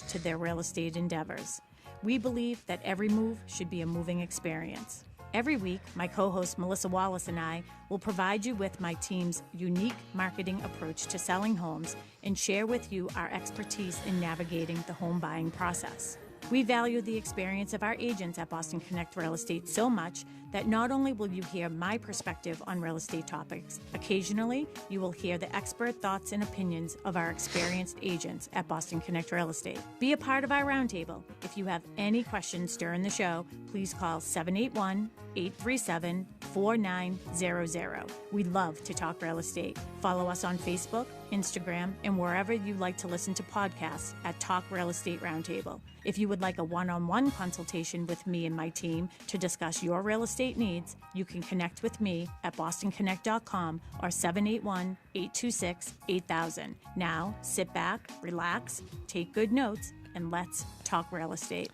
to their real estate endeavors. We believe that every move should be a moving experience. Every week, my co-host Melissa Wallace and I will provide you with my team's unique marketing approach to selling homes and share with you our expertise in navigating the home buying process. We value the experience of our agents at Boston Connect Real Estate so much that not only will you hear my perspective on real estate topics, occasionally you will hear the expert thoughts and opinions of our experienced agents at Boston Connect Real Estate. Be a part of our roundtable. If you have any questions during the show, please call 781-837-4900. We love to talk real estate. Follow us on Facebook, Instagram, and wherever you like to listen to podcasts at Talk Real Estate Roundtable. If you would like a one-on-one consultation with me and my team to discuss your real estate needs, you can connect with me at bostonconnect.com or 781-826-8000. Now, sit back, relax, take good notes, and let's talk real estate.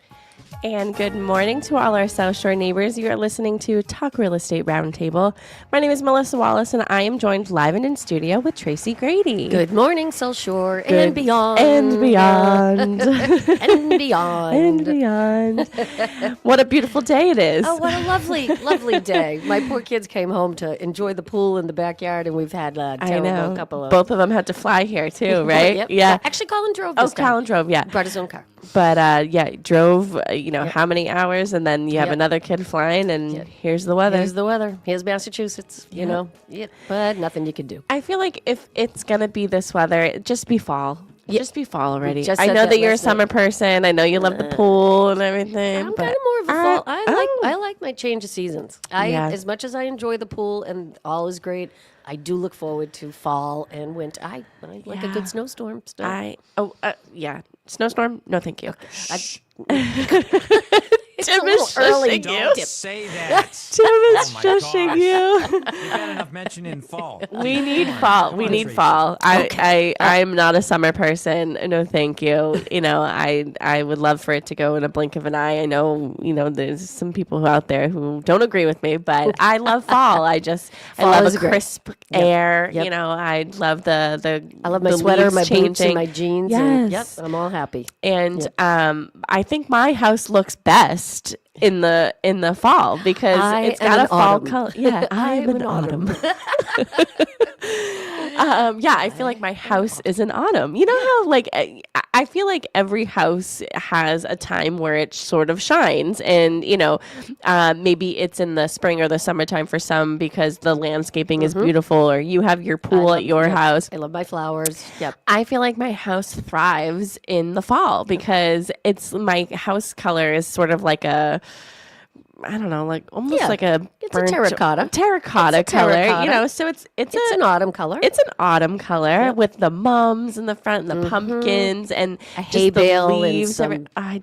And good morning to all our South Shore neighbors. You are listening to Talk Real Estate Roundtable. My name is Melissa Wallace, and I am joined live and in studio with Tracy Grady. Good morning, South Shore, and beyond. And beyond. And beyond. And beyond. What a beautiful day it is. Oh, what a lovely, lovely day. My poor kids came home to enjoy the pool in the backyard, and we've had a terrible couple of... Both of them had to fly here, too, right? Yep. Yeah. Actually, Colin drove this time. Colin drove, yeah. Brought his own car. But, drove, how many hours, and then you have another kid flying, and here's the weather. Here's the weather. Here's Massachusetts, you know. Yeah, but nothing you can do. I feel like if it's going to be this weather, just be fall. Just be fall already. Just I said know that you're a last summer person. I know you love the pool and everything. I'm kind of more of a fall. I like my change of seasons. As much as I enjoy the pool and all is great, I do look forward to fall and winter. I like a good snowstorm still. Snowstorm? No, thank you. It's a little early. Don't say that. Tim is shushing you. You've had enough mention in fall. We need fall. We need fall. I'm not a summer person. No, thank you. I would love for it to go in a blink of an eye. I know, there's some people out there who don't agree with me, but I love fall. I love a crisp air. Yep. I love I love my sweater, my boots, and my jeans. Yes. And, I'm all happy. And I think my house looks best in the fall because it's got a fall color. Yeah, I'm an autumn. I feel like my house is an autumn. You know how I feel like every house has a time where it sort of shines, and maybe it's in the spring or the summertime for some because the landscaping is beautiful, or you have your pool at your house. I love my flowers. Yep. I feel like my house thrives in the fall because my house color is sort of like a, I don't know, almost like a terracotta color, so it's an autumn color. It's an autumn color with the mums in the front and the pumpkins and a hay bale leaves. And corn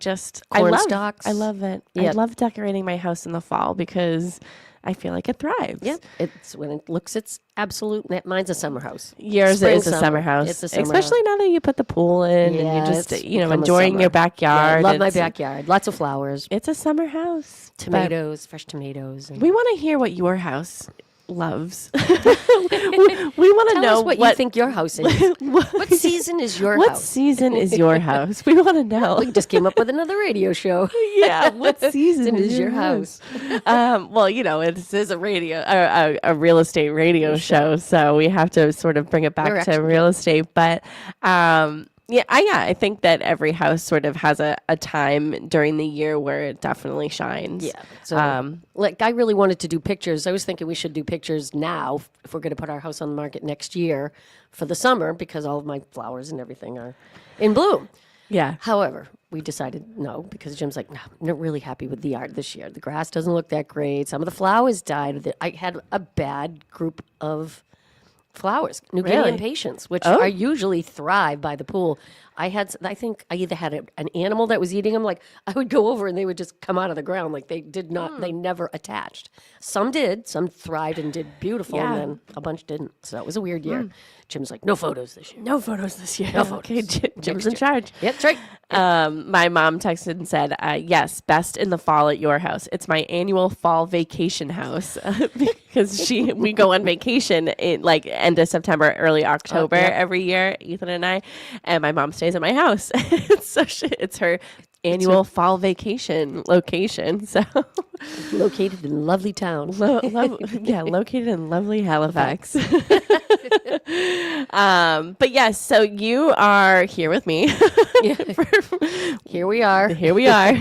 stalks. I love it. Yep. I love decorating my house in the fall because I feel like it thrives. Yeah, it's when it looks its absolute. Mine's a summer house. Yours is a summer house. It's a summer especially house. now that you put the pool in and you're just enjoying your backyard. Yeah, I love my backyard. Lots of flowers. It's a summer house. Tomatoes, fresh tomatoes. We want to hear what your house loves. we want to know what you think your house is. What season is your house? What season is your house? We want to know. We just came up with another radio show. Yeah, what season is your house? This is a real estate radio show, so we have to sort of bring it back to real estate. But I think that every house sort of has a time during the year where it definitely shines. Yeah. So, I really wanted to do pictures. I was thinking we should do pictures now if we're going to put our house on the market next year for the summer because all of my flowers and everything are in bloom. Yeah. However, we decided no because Jim's like, no, I'm not really happy with the art this year. The grass doesn't look that great. Some of the flowers died. I had a bad group of flowers, New Guinea patients, which are usually thrive by the pool. I think I either had an animal that was eating them. Like I would go over and they would just come out of the ground. Like they did not, they never attached. Some did, some thrived and did beautiful, and then a bunch didn't. So it was a weird year. Jim's like, no photos this year. No photos this year. No photos. Okay, Jim's in charge. Yep, that's right. My mom texted and said, yes, best in the fall at your house. It's my annual fall vacation house because we go on vacation in end of September, early October every year, Ethan and I, and my mom stays stays at my house. It's her annual fall vacation location. So Located in lovely town. located in lovely Halifax. But yes, so you are here with me. Here we are. Here we are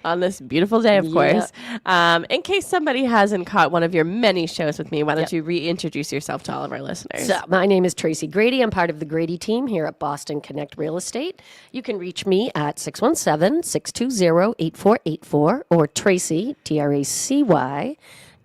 on this beautiful day, of course. In case somebody hasn't caught one of your many shows with me, why don't you reintroduce yourself to all of our listeners? So, my name is Tracy Grady. I'm part of the Grady team here at Boston Connect Real Estate. You can reach me at 617-620-8484 or Tracy, Tracy,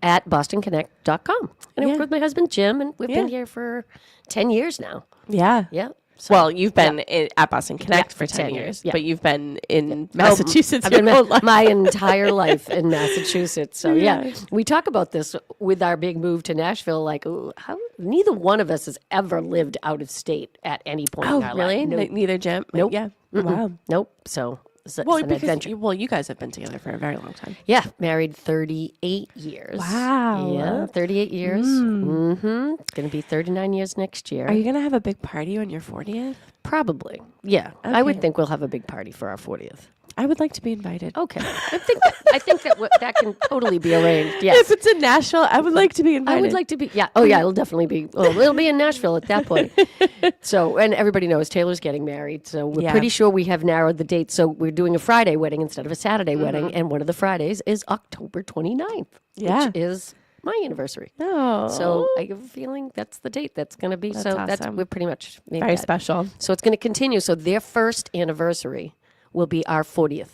at bostonconnect.com. And I'm with my husband, Jim, and we've been here for 10 years now. Yeah. Yeah. So, Well, you've been at Boston Connect for 10 years, yeah. but you've been in Massachusetts I've your been whole life. my entire life in Massachusetts. So we talk about this with our big move to Nashville. Like, ooh, how neither one of us has ever lived out of state at any point in our really? life. Nope. Neither Jim? Nope. Yeah. Mm-mm. Wow. Nope. So it's Well, an because adventure. you guys have been together for a very long time. Yeah, married 38 years. Wow. Yeah, 38 years. Mm-hmm. It's going to be 39 years next year. Are you going to have a big party on your 40th? Probably. Yeah. I would think we'll have a big party for our 40th. I would like to be invited. Okay. I think that can totally be arranged. Yes. If it's in Nashville, I would like to be invited. I would like to be. Yeah. Oh, yeah. It'll definitely be. Well, it'll be in Nashville at that point. So, and everybody knows Taylor's getting married. So we're pretty sure we have narrowed the date. So we're doing a Friday wedding instead of a Saturday wedding. And one of the Fridays is October 29th, which is my anniversary. Oh. So I have a feeling that's the date that's going to be. That's so awesome. we're pretty much made Very that. special. So it's going to continue. So their first anniversary will be our 40th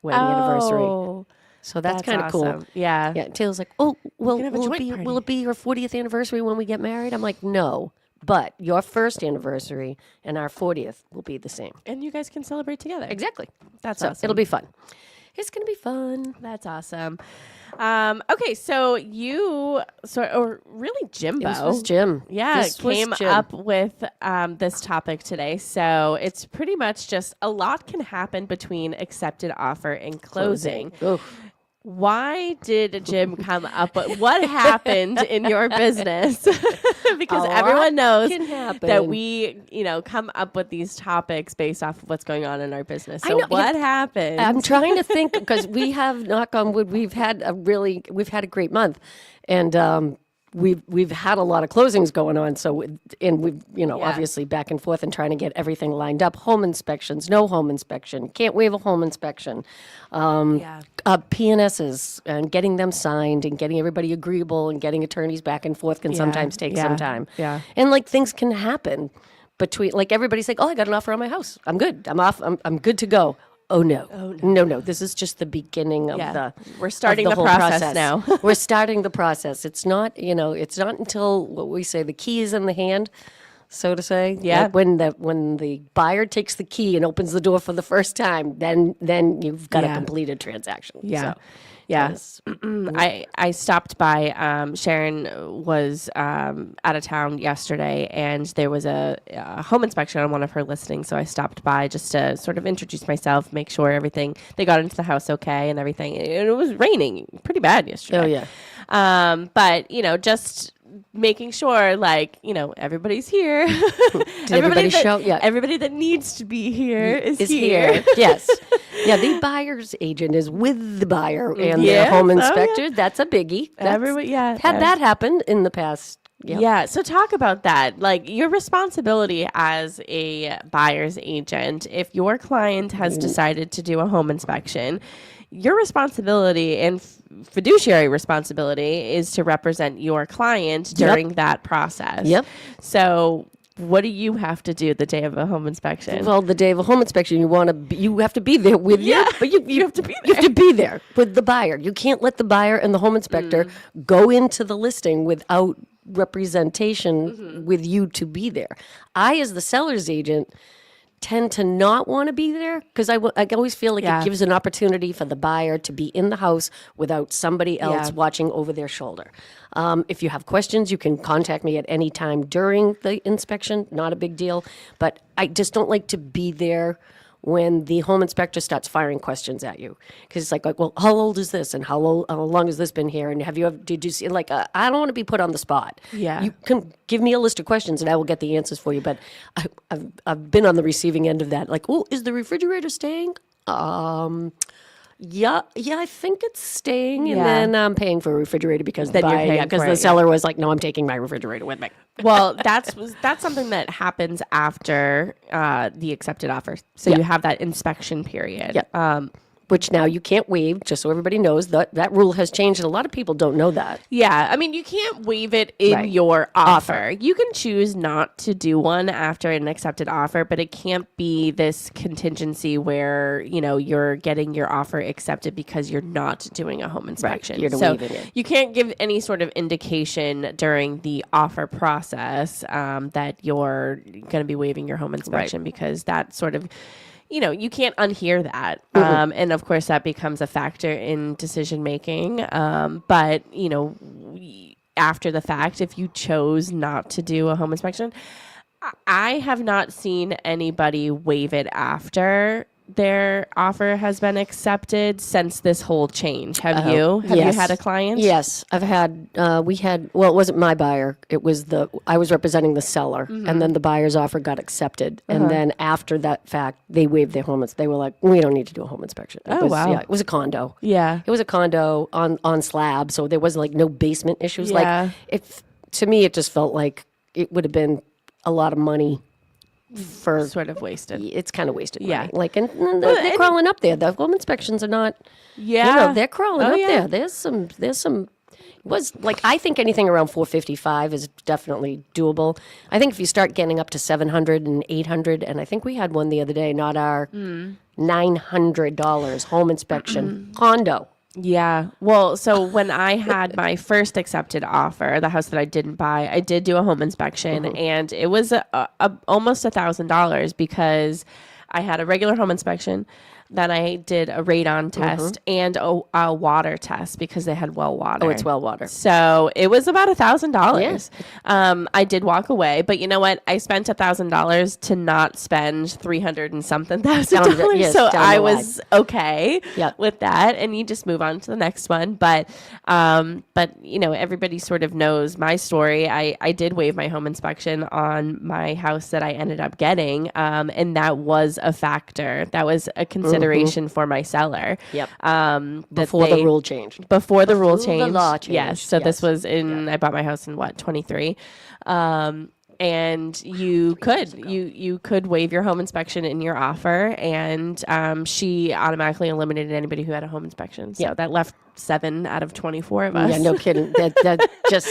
wedding anniversary. So that's kind of awesome. cool. Yeah. Yeah. Taylor's like, oh, well, can have a will joint party. it be your 40th anniversary when we get married? I'm like, no. But your first anniversary and our 40th will be the same. And you guys can celebrate together. Exactly. That's So awesome. it'll be fun. It's going to be fun. That's awesome. Okay, so you or really Jimbo. This was Jim. Yeah, This was came Jim. up with this topic today. So it's pretty much just a lot can happen between accepted offer and closing. Oof. Why did Jim come up with what happened in your business? Because A lot everyone knows can happen. that we, come up with these topics based off of what's going on in our business. I So know. what happened? I'm trying to think because we have, knock on wood, we've had a great month, and we've had a lot of closings going on. So we've obviously back and forth and trying to get everything lined up. Home inspections, no home inspection, can't waive a home inspection. PNSs and getting them signed and getting everybody agreeable and getting attorneys back and forth can sometimes take some time. Yeah. And like things can happen between, like everybody's like, oh, I got an offer on my house. I'm good. I'm off. I'm good to go. Oh no. No. This is just the beginning of We're starting of the whole process now. We're starting the process. It's not until what we say the key is in the hand, so to say. Yeah. Like when the buyer takes the key and opens the door for the first time, then you've got a completed transaction. Yeah. So, Yeah. yes. I stopped by. Sharon was out of town yesterday, and there was a home inspection on one of her listings. So I stopped by just to sort of introduce myself, make sure they got into the house okay and everything. And it was raining pretty bad yesterday. Oh yeah. But just making sure, everybody's here. Did everybody show? Yeah. Everybody that needs to be here is here. Yes. Yeah, the buyer's agent is with the buyer and their home inspector. That's a biggie. Everybody, Had that happened in the past. Yep. Yeah. So talk about that. Like your responsibility as a buyer's agent, if your client has decided to do a home inspection, your responsibility and fiduciary responsibility is to represent your client during that process. Yep. So what do you have to do the day of a home inspection? Well, the day of a home inspection, you have to be there with you, but you have to be there. You have to be there with the buyer. You can't let the buyer and the home inspector go into the listing without representation with you to be there. I, as the seller's agent, tend to not want to be there because I always feel like it gives an opportunity for the buyer to be in the house without somebody else watching over their shoulder. If you have questions, you can contact me at any time during the inspection. Not a big deal, but I just don't like to be there when the home inspector starts firing questions at you. Because it's like, well, how old is this? And how long has this been here? And did you see, like, I don't want to be put on the spot. Yeah. You can give me a list of questions and I will get the answers for you. But I've been on the receiving end of that. Like, oh, is the refrigerator staying? Yeah, I think it's staying, and then I'm paying for a refrigerator because the seller was like, "No, I'm taking my refrigerator with me." Well, that's something that happens after the accepted offer. So you have that inspection period. Yeah. Which now you can't waive, just so everybody knows that rule has changed, and a lot of people don't know that. Yeah, I mean, you can't waive it in your offer. You can choose not to do one after an accepted offer, but it can't be this contingency where, you're getting your offer accepted because you're not doing a home inspection. You're waiving it. You can't give any sort of indication during the offer process that you're going to be waiving your home inspection because that sort of... you can't unhear that. And of course that becomes a factor in decision making. But, after the fact, if you chose not to do a home inspection, I have not seen anybody waive it after their offer has been accepted since this whole change. Have you? Have you had a client? Yes, I've had. It wasn't my buyer. It was I was representing the seller, and then the buyer's offer got accepted, and then after that fact, they waived their home. They were like, "We don't need to do a home inspection." Wow! Yeah, it was a condo. Yeah, it was a condo on slab, so there was like no basement issues. Yeah. To me, it just felt like it would have been a lot of money. For sort of wasted. It's kind of wasted. Yeah. Money. Like, and they're crawling up there. The home inspections are not. Yeah. They're crawling up there. There's some. Was like I think anything around $455 is definitely doable. I think if you start getting up to $700 and $800, and I think we had one the other day, not our $900 home inspection condo. Yeah. Well, so when I had my first accepted offer, the house that I didn't buy, I did do a home inspection, and it was almost $1,000 because I had a regular home inspection. Then I did a radon test and a water test because they had well water. Oh, it's well water. So it was about $1,000. I did walk away, but you know what? I spent $1,000 to not spend $300 and something thousand. So I was okay with that, and you just move on to the next one. But everybody sort of knows my story. I did waive my home inspection on my house that I ended up getting, and that was a factor. That was a consideration for my seller. Yep. Before the rule changed. Before the rule changed. The law changed. Yes. So this was I bought my house in 23. And you could waive your home inspection in your offer, and she automatically eliminated anybody who had a home inspection. So that left 7 out of 24 of us. Yeah, no kidding. That just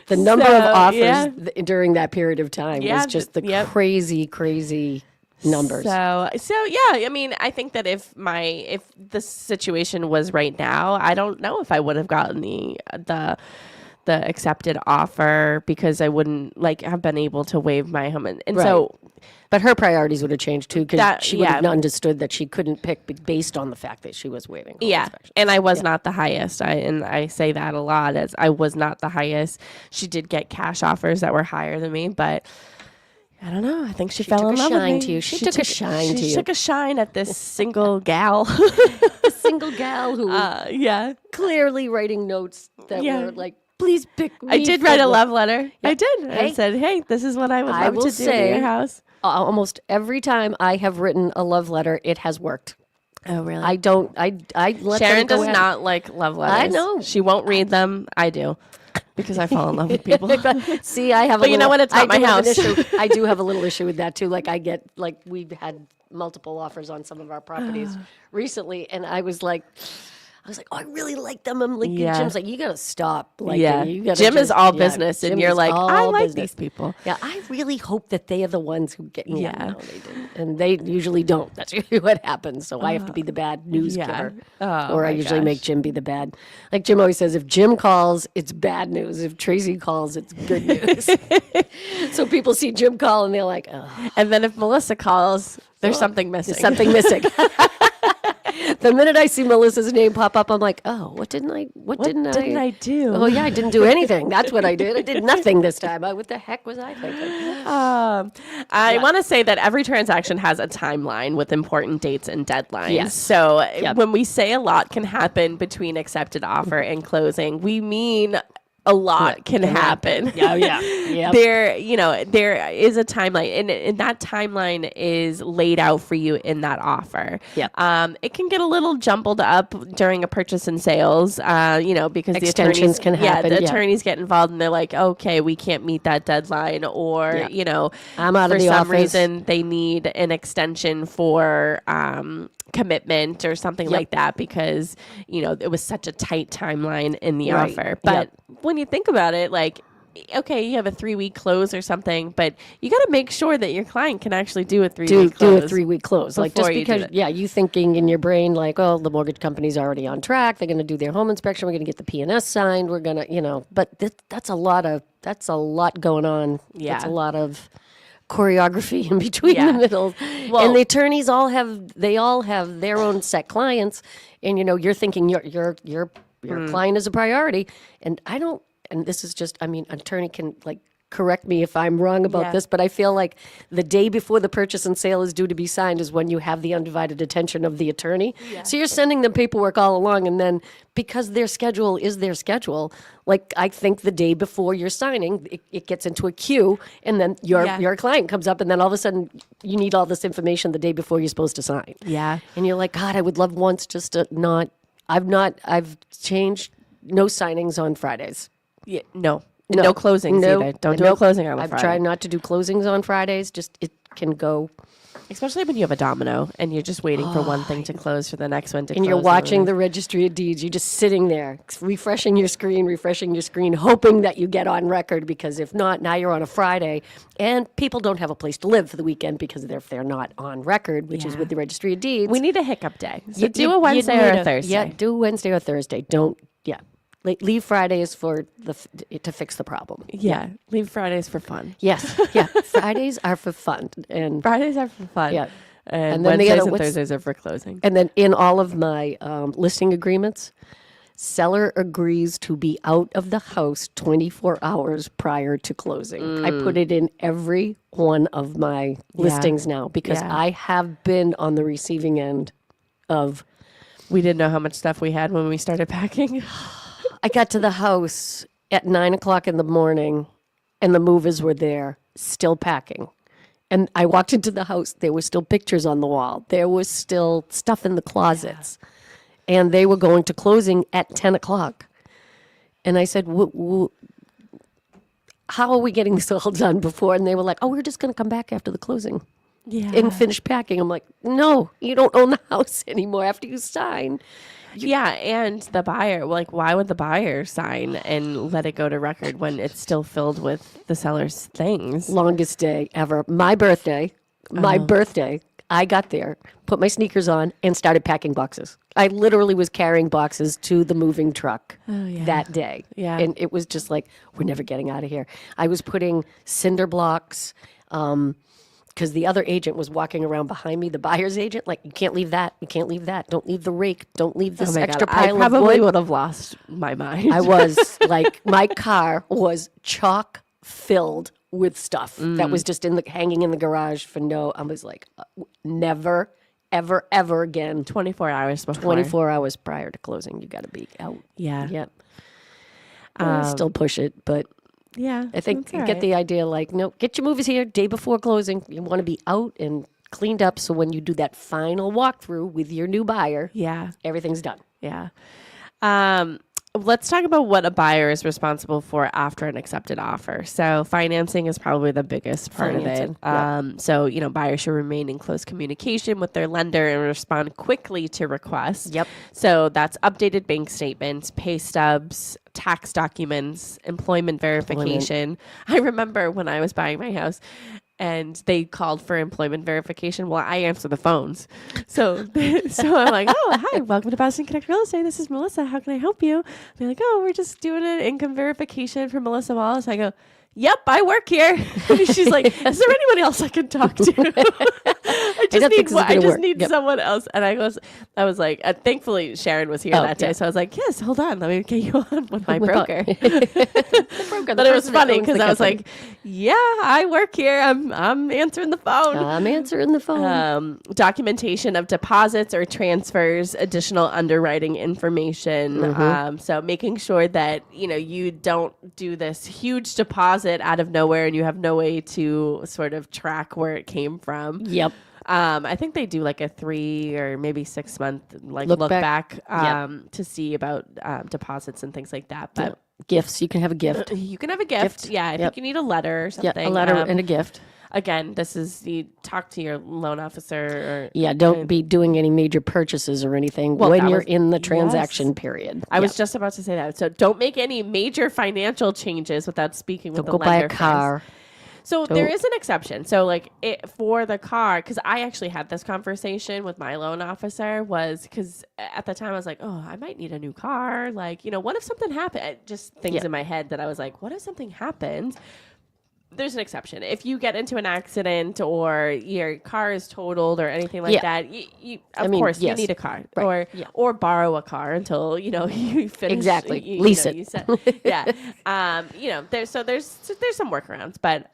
the number of offers during that period of time was just the crazy numbers. So yeah, I mean, I think that if the situation was right now, I don't know if I would have gotten the accepted offer because I wouldn't have been able to waive my home. And so, but her priorities would have changed too because she would have understood that she couldn't pick based on the fact that she was waiving. And I was not the highest. I say that a lot as I was not the highest. She did get cash offers that were higher than me, but I don't know. I think she fell in love with me. To you. She took a shine to you. She took a shine at this single gal. The single gal who clearly writing notes that were like, please pick me. I did write a love letter. I did. I said, hey, this is what I would love to do in your house. Almost every time I have written a love letter, it has worked. Oh, really? I don't. I let Sharon them go does ahead. not like love letters. I know. She won't read them. I do. Because I fall in love with people. See, I have. But you know what? It's not my house. I do have a little issue with that too. Like we've had multiple offers on some of our properties recently, and I was like, oh, I really like them. I'm like, Jim's like, you gotta stop. Like, you gotta. Jim is all business, and you're like, I like these people. Yeah, I really hope that they are the ones who get. Yeah, no, they didn't, and they usually don't. That's usually what happens. So I have to be the bad news giver, or I usually make Jim be the bad. Like Jim always says, if Jim calls, it's bad news. If Tracy calls, it's good news. So people see Jim call, and they're like, oh. And then if Melissa calls, there's something missing. There's something missing. The minute I see Melissa's name pop up, I'm like, oh, what didn't I do? Oh, yeah, I didn't do anything. That's what I did. I did nothing this time. What the heck was I thinking? I want to say that every transaction has a timeline with important dates and deadlines. Yes. So when we say a lot can happen between accepted offer and closing, we mean a lot can happen. Yeah, yeah. There is a timeline, and that timeline is laid out for you in that offer. Yeah. It can get a little jumbled up during a purchase and sales, because Extensions the attorneys can happen. the attorneys get involved, and they're like, okay, we can't meet that deadline, or I'm out for of the some office. reason they need an extension for commitment or something like that because it was such a tight timeline in the offer. But when you think about it, like, okay, you have a 3-week close or something, but you got to make sure that your client can actually do a 3-week close. Do a 3-week close. Like, just because, you thinking in your brain, like, oh, the mortgage company's already on track. They're going to do their home inspection. We're going to get the P&S signed. We're going to, but that's a lot going on. Yeah. That's a lot of choreography in between the middle. Well, and the attorneys all have their own set clients. And, you're thinking your client is a priority. And and this is just, an attorney can correct me if I'm wrong about this, but I feel like the day before the purchase and sale is due to be signed is when you have the undivided attention of the attorney. Yeah. So you're sending them paperwork all along, and then because their schedule is their schedule, I think the day before you're signing, it gets into a queue, and then your client comes up, and then all of a sudden you need all this information the day before you're supposed to sign. Yeah. And you're like, God, I would love once just to not, I've changed no signings on Fridays. Yeah, no closings either. Don't do a closing on a Friday. I've tried not to do closings on Fridays. Just it can go. Especially when you have a domino and you're just waiting for one thing to close for the next one to close. And you're watching the registry of deeds. You're just sitting there, refreshing your screen, hoping that you get on record, because if not, now you're on a Friday. And people don't have a place to live for the weekend because if they're not on record, which is with the registry of deeds. We need a hiccup day. So do a Wednesday or a Thursday. Yeah, do Wednesday or Thursday. Leave Fridays to fix the problem. Yeah, leave Fridays for fun. Yes, Fridays are for fun, and Fridays are for fun. Yeah, and then Wednesdays and Thursdays are for closing. And then in all of my listing agreements, seller agrees to be out of the house 24 hours prior to closing. I put it in every one of my listings now because I have been on the receiving end of. We didn't know how much stuff we had when we started packing. I got to the house at 9:00 in the morning, and the movers were there, still packing. And I walked into the house. There were still pictures on the wall. There was still stuff in the closets. Yeah. And they were going to closing at 10:00. And I said, how are we getting this all done before? And they were like, oh, we're just going to come back after the closing and finish packing. I'm like, no, you don't own the house anymore after you sign. And the buyer, why would the buyer sign and let it go to record when it's still filled with the seller's things? Longest day ever. My birthday, I got there, put my sneakers on, and started packing boxes. I literally was carrying boxes to the moving truck that day. Yeah. And it was just like, we're never getting out of here. I was putting cinder blocks, because the other agent was walking around behind me, the buyer's agent, you can't leave that. You can't leave that. Don't leave the rake. Don't leave this extra pile of wood. I probably would have lost my mind. I was my car was chock filled with stuff that was just hanging in the garage I was like, never, ever, ever again. 24 hours before. 24 hours prior to closing, you got to be out. Yeah. Yep. Still push it, but. Yeah, I think you get the idea, no, get your movies here day before closing. You want to be out and cleaned up so when you do that final walkthrough with your new buyer, everything's done. Yeah. Let's talk about what a buyer is responsible for after an accepted offer. So financing is probably the biggest part of it. So, buyers should remain in close communication with their lender and respond quickly to requests. Yep. So that's updated bank statements, pay stubs, tax documents, employment verification. I remember when I was buying my house and they called for employment verification. Well, I answer the phones. So I'm like, oh, hi, welcome to Boston Connect Real Estate. This is Melissa. How can I help you? They're like, oh, we're just doing an income verification for Melissa Wallace. I go, yep, I work here. She's like, is there anyone else I can talk to? I don't think this is I gonna just work. need Yep. someone else. And I was like, thankfully Sharon was here Oh, that day. yeah. So I was like, yes, hold on. Let me get you on with my With broker. broker, But it was funny because I was like, yeah, I work here. I'm answering the phone. I'm answering the phone. Documentation of deposits or transfers, additional underwriting information. So making sure that, you don't do this huge deposit out of nowhere and you have no way to sort of track where it came from. Yep. I think they do like a 3 or maybe 6 month look back to see about deposits and things like that. But Gifts. You can have a gift. you can have a gift. Yeah, I think you need a letter or something. Yeah, a letter and a gift. Again, this is you talk to your loan officer. Don't be doing any major purchases or anything when you're in the transaction period. I was just about to say that. So don't make any major financial changes without speaking with the Don't go buy lender a car. first. So there is an exception. So for the car, because I actually had this conversation with my loan officer, was because at the time I was like, oh, I might need a new car. Like, what if something happened? Just things in my head that I was like, what if something happens? There's an exception. If you get into an accident or your car is totaled or anything like that, you of course you need a car or borrow a car until you finish. Exactly. Lease it. There's some workarounds, but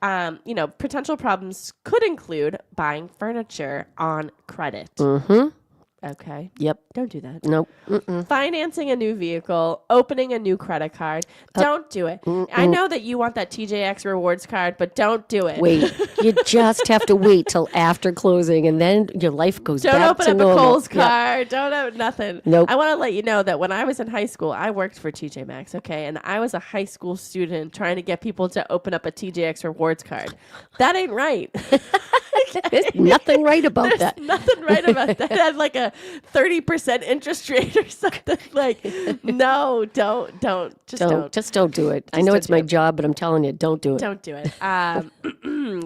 potential problems could include buying furniture on credit. Mm-hmm. Okay. Yep. Don't do that. Nope. Financing a new vehicle, opening a new credit card. Don't do it. I know that you want that TJX rewards card, but don't do it. Wait. You just have to wait till after closing, and then your life goes Don't back open to up normal. a Kohl's card. Don't have nothing. Nope. I want to let you know that when I was in high school, I worked for TJ Maxx, okay? And I was a high school student trying to get people to open up a TJX rewards card. That ain't right. There's nothing right about that. Nothing right about that. It had like a 30% interest rate or something. Like, no, don't. Just don't do it. I know it's my job, but I'm telling you, don't do it. Don't do it.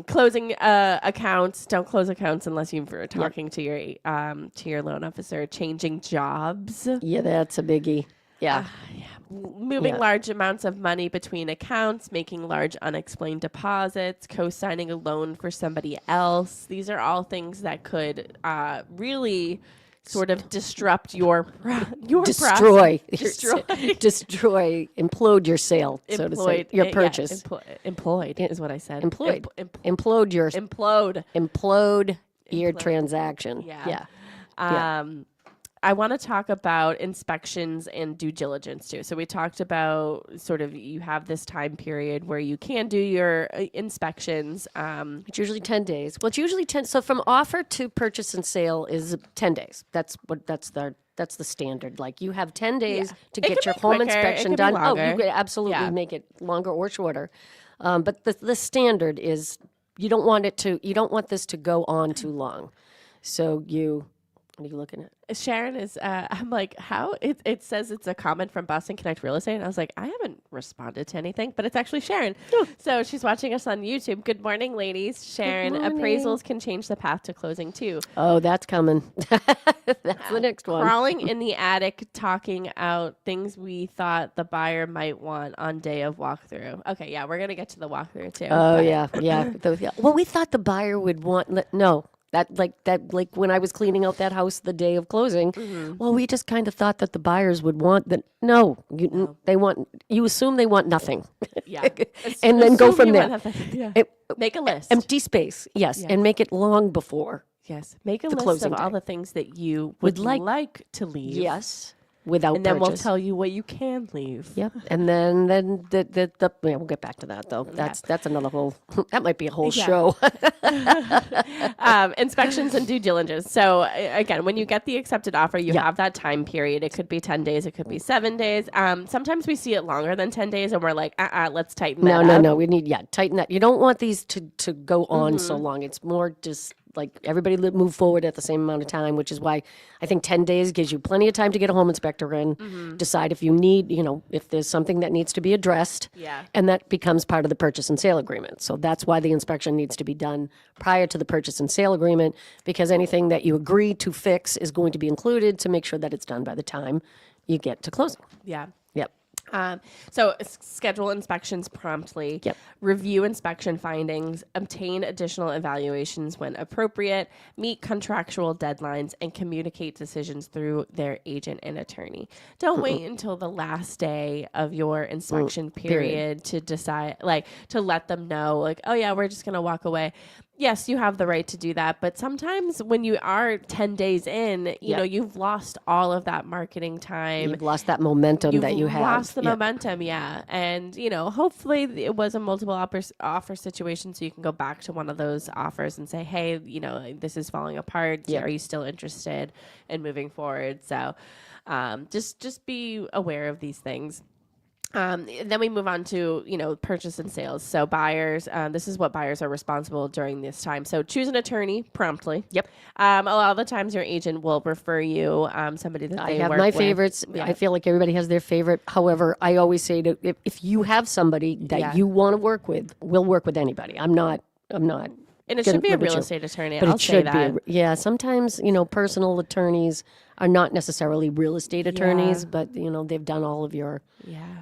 Closing accounts. Don't close accounts unless you're talking to your loan officer. Changing jobs. Yeah, that's a biggie. Yeah. Moving large amounts of money between accounts, making large unexplained deposits, co-signing a loan for somebody else. These are all things that could really sort of disrupt your destroy, destroy, implode your sale, so to say, your purchase. Employed is what I said. Implode your transaction. Yeah. I want to talk about inspections and due diligence too. So we talked about sort of you have this time period where you can do your inspections. It's usually 10 days. Well, it's usually 10. So from offer to purchase and sale is 10 days. That's the standard. Like you have 10 days to get your home inspection done. Oh, you could absolutely make it longer or shorter. But the standard is you don't want this to go on too long. So what are you looking at? Sharon is, I'm like, how? It says it's a comment from Boston Connect Real Estate. And I was like, I haven't responded to anything, but it's actually Sharon. So she's watching us on YouTube. Good morning, ladies. Sharon, appraisals can change the path to closing too. Oh, that's coming. That's the next one. Crawling in the attic, talking out things we thought the buyer might want on day of walkthrough. Okay, yeah, we're going to get to the walkthrough too. Oh, yeah. Well, we thought the buyer would want, no. Like when I was cleaning out that house the day of closing, well, we just kind of thought that the buyers would want that. No, you assume they want nothing. Yeah. And then go from there. Make a list. Empty space. Yes. And make it long before. Yes. Make a list of all the things that you would like to leave. Yes. Without and then purchase. We'll tell you what you can leave. Yep. And then we'll get back to that though. That's another whole. That might be a whole show. Inspections and due diligence. So again, when you get the accepted offer, you have that time period. It could be 10 days. It could be 7 days. Sometimes we see it longer than 10 days, and we're like, let's tighten that up. No. We need tighten that. You don't want these to go on so long. It's more just. Like everybody move forward at the same amount of time, which is why I think 10 days gives you plenty of time to get a home inspector in, decide if you need, if there's something that needs to be addressed, and that becomes part of the purchase and sale agreement. So that's why the inspection needs to be done prior to the purchase and sale agreement, because anything that you agree to fix is going to be included to make sure that it's done by the time you get to closing. Yeah. Yep. So schedule inspections promptly, review inspection findings, obtain additional evaluations when appropriate, meet contractual deadlines, and communicate decisions through their agent and attorney. Don't wait until the last day of your inspection period to decide, like, to let them know, like, oh yeah, we're just going to walk away. Yes, you have the right to do that. But sometimes when you are 10 days in, you know, you've lost all of that marketing time. You've lost that momentum that you have. You've lost the momentum, And, you know, hopefully it was a multiple offer situation, so you can go back to one of those offers and say, hey, you know, this is falling apart. Are you still interested in moving forward? So just be aware of these things. Then we move on to, you know, purchase and sales. So buyers, this is what buyers are responsible during this time. So choose an attorney promptly. A lot of the times your agent will refer you somebody that they have work my with. favorites. I feel like everybody has their favorite. However, I always say to if you have somebody that you want to work with, we'll work with anybody. I'm not. And it should be a real estate attorney. But I'll it should say that. be. Sometimes, you know, personal attorneys are not necessarily real estate attorneys, but, you know, they've done all of your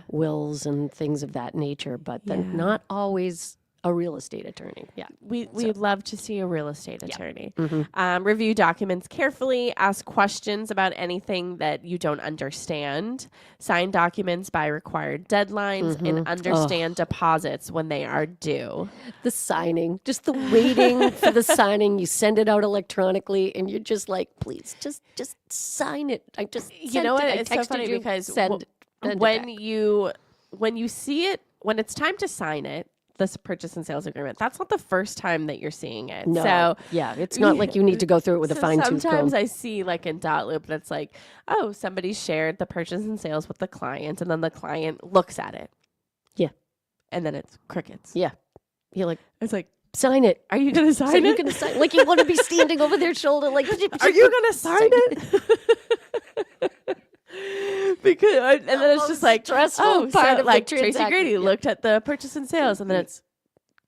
wills and things of that nature, but they're not always a real estate attorney. We'd love to see a real estate attorney. Review documents carefully, ask questions about anything that you don't understand, sign documents by required deadlines, and understand deposits when they are due. The signing, just the waiting for the signing. You send it out electronically and you're just like, please, just sign it. I just You know what? it. I It's so texted funny you, because send when you see it, when it's time to sign it, this purchase and sales agreement, that's not the first time that you're seeing it. No. So it's not like you need to go through it with a fine tooth comb. Sometimes I see like in dot loop that's like, oh, somebody shared the purchase and sales with the client, and then the client looks at it. And then it's crickets. You're like, it's like, sign it. Are you going to sign it? Are you going to sign? Like you want to be standing over their shoulder, like, are you going to sign it? Because and then it's just like stressful part of like the Tracy transaction. Grady looked at the purchase and sales, and then it's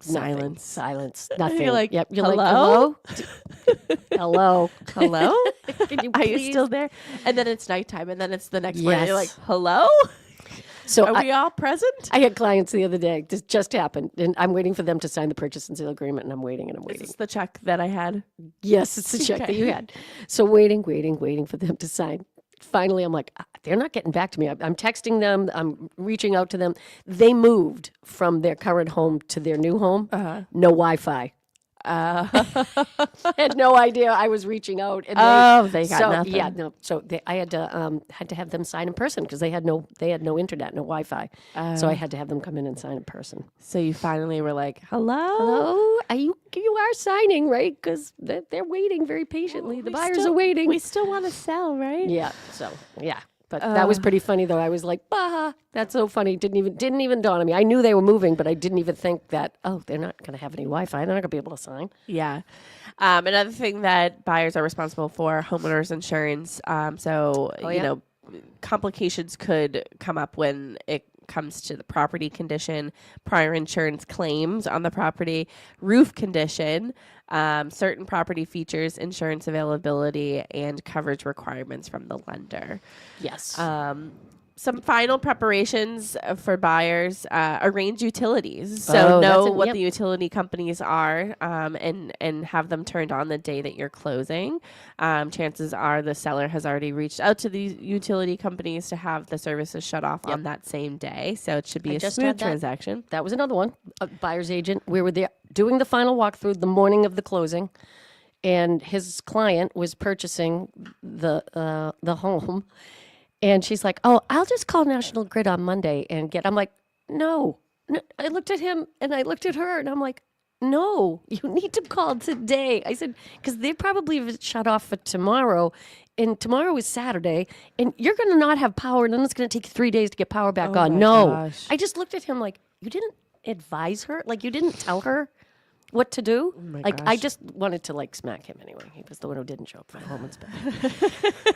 silence, nothing. You're like, you're hello? like, hello, hello. Can you Are you please? still there? And then it's nighttime, and then it's the next morning. You're like, hello. So are we all present? I had clients the other day. This just happened, and I'm waiting for them to sign the purchase and sale agreement, and I'm waiting. Is this the check that I had? Yes, it's the check that you had. So waiting for them to sign. Finally, I'm like, they're not getting back to me. I'm texting them. I'm reaching out to them. They moved from their current home to their new home. No Wi-Fi. Had no idea I was reaching out. And they got nothing. Yeah, no. So I had to have them sign in person because they had no internet, no Wi-Fi. So I had to have them come in and sign in person. So you finally were like, hello? You are signing, right? Because they're waiting very patiently. The buyers are waiting. We still want to sell, right? Yeah. So yeah. But that was pretty funny, though. I was like, "Bah, that's so funny." Didn't even dawn on me. I knew they were moving, but I didn't even think that. Oh, they're not going to have any Wi-Fi. They're not going to be able to sign. Yeah. Another thing that buyers are responsible for: homeowners insurance. You know, complications could come up when it comes to the property condition, prior insurance claims on the property, roof condition, certain property features, insurance availability, and coverage requirements from the lender. Yes. Some final preparations for buyers, arrange utilities. So know what the utility companies are and have them turned on the day that you're closing. Chances are the seller has already reached out to these utility companies to have the services shut off on that same day. So it should be a smooth transaction. That was another one. A buyer's agent. We were there doing the final walkthrough the morning of the closing, and his client was purchasing the home. And she's like, "Oh, I'll just call National Grid on Monday and get." I'm like, "No." I looked at him and I looked at her and I'm like, "No, you need to call today." I said, "Because they probably have shut off for tomorrow, and tomorrow is Saturday, and you're going to not have power, and then it's going to take 3 days to get power back on." No, gosh. I just looked at him like, "You didn't advise her? Like you didn't tell her what to do?" I just wanted to smack him anyway. He was the one who didn't show up for the home inspection.